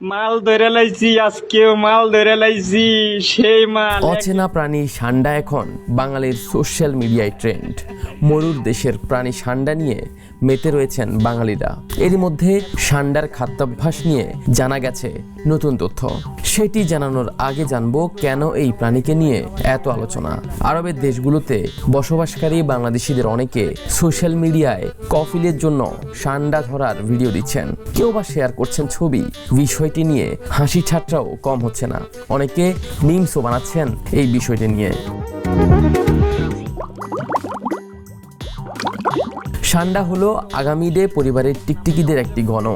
মাল ধরে লাইছি, আজকেও মাল ধরে লাইছি, সেই মাল। অচেনা প্রাণী সান্ডা এখন বাঙালির সোশ্যাল মিডিয়ায় ট্রেন্ড। মরুর দেশের প্রাণী সান্ডা নিয়ে মেতে রয়েছেন বাঙালিরা। এরই মধ্যে সান্ডার খাদ্যাভ্যাস নিয়ে জানা গেছে নতুন তথ্য। সেটি জানানোর আগে জানবো কেন এই প্রাণীকে নিয়ে এত আলোচনা। আরবের দেশগুলোতে বসবাসকারী বাংলাদেশিদের অনেকে সোশ্যাল মিডিয়ায় কফিলের জন্য সান্ডা ধরার ভিডিও দিচ্ছেন, কেউ বা শেয়ার করছেন ছবি। বিষয়টি নিয়ে হাসি ঠাট্টাও কম হচ্ছে না, অনেকে মিমসও বানাচ্ছেন এই বিষয়টি নিয়ে। সান্ডা হলো আগামিডে পরিবারের টিকটিকিদের একটি গণ,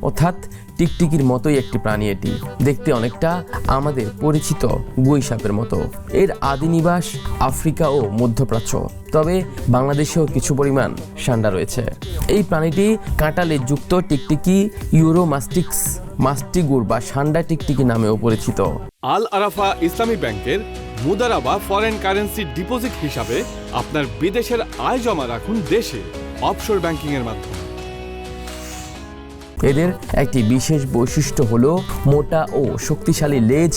অর্থাৎ টিকটিকির মতোই একটি প্রাণী। এটি দেখতে অনেকটা আমাদের পরিচিত গুই সাপের মতো। এর আদি নিবাস আফ্রিকা ও মধ্যপ্রাচ্য, তবে বাংলাদেশেও কিছু পরিমাণ সান্ডা রয়েছে। এই প্রাণীটি কাঁটালে যুক্ত টিকটিকি ইউরোমাস্টিক্স মাস্টিগুর বা সান্ডা টিকটিকি নামেও পরিচিত। আল আরাফা ইসলামী ব্যাংকের মুদারাবা ফরেন কারেন্সি ডিপোজিট হিসাবে আপনার বিদেশের আয় জমা রাখুন দেশে অফশোর ব্যাংকিং এর মাধ্যমে। এদের একটি বিশেষ বৈশিষ্ট্য হলো মোটা ও শক্তিশালী লেজ,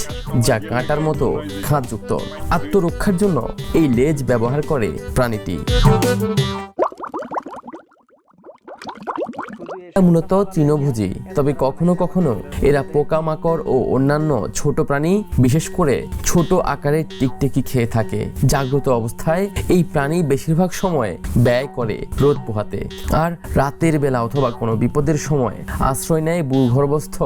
যা কাঁটার মতো খাঁজযুক্ত। আত্মরক্ষার জন্য এই লেজ ব্যবহার করে প্রাণীটি। মূলত তৃণভোজী, তবে কখনো কখনো এরা পোকামাকড় ও অন্যান্য ছোট প্রাণী, বিশেষ করে ছোট আকারের টিকটিকি খেয়ে থাকে। জাগ্রত অবস্থায় এই প্রাণী বেশিরভাগ সময় ব্যয় করে রোদ পোহাতে, আর রাতের বেলা অথবা কোনো বিপদের সময় আশ্রয় নেয় ভূগর্ভস্থ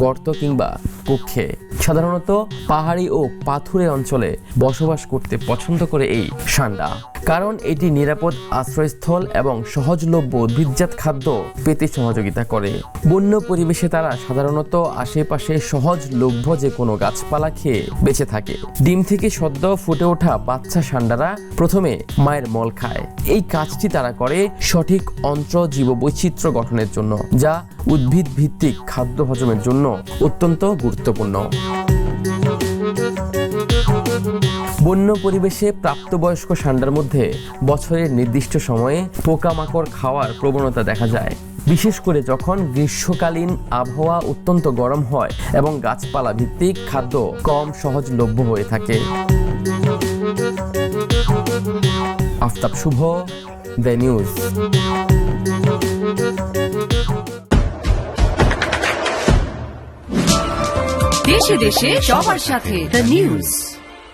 গর্ত কিংবা কক্ষে। সাধারণত পাহাড়ি ও পাথুরে অঞ্চলে বসবাস করতে পছন্দ করে এই সান্ডা, কারণ এটি নিরাপদ আশ্রয়স্থল এবং সহজলভ্য উদ্ভিদজাত খাদ্য পেতে সহযোগিতা করে। বন্য পরিবেশে তারা সাধারণত আশেপাশে সহজলভ্য যে কোনো গাছপালা খেয়ে বেঁচে থাকে। ডিম থেকে সদ্য ফুটে ওঠা বাচ্চা সান্ডারা প্রথমে মায়ের মল খায়। এই কাজটি তারা করে সঠিক অন্ত্র জীববৈচিত্র্য গঠনের জন্য, যা উদ্ভিদ ভিত্তিক খাদ্য হজমের জন্য অত্যন্ত গুরুত্বপূর্ণ। বন্য পরিবেশে প্রাপ্তবয়স্ক সান্ডার মধ্যে বছরের নির্দিষ্ট সময়ে পোকামাকড় খাওয়ার প্রবণতা দেখা যায়, বিশেষ করে যখন গ্রীষ্মকালীন আবহাওয়া অত্যন্ত গরম হয় এবং গাছপালা ভিত্তিক খাদ্য কম সহজলভ্য হয়ে থাকে। আফতাব শুভ, দ্য নিউজ। দেশে দেশে সবার সাথে দ্য নিউজ।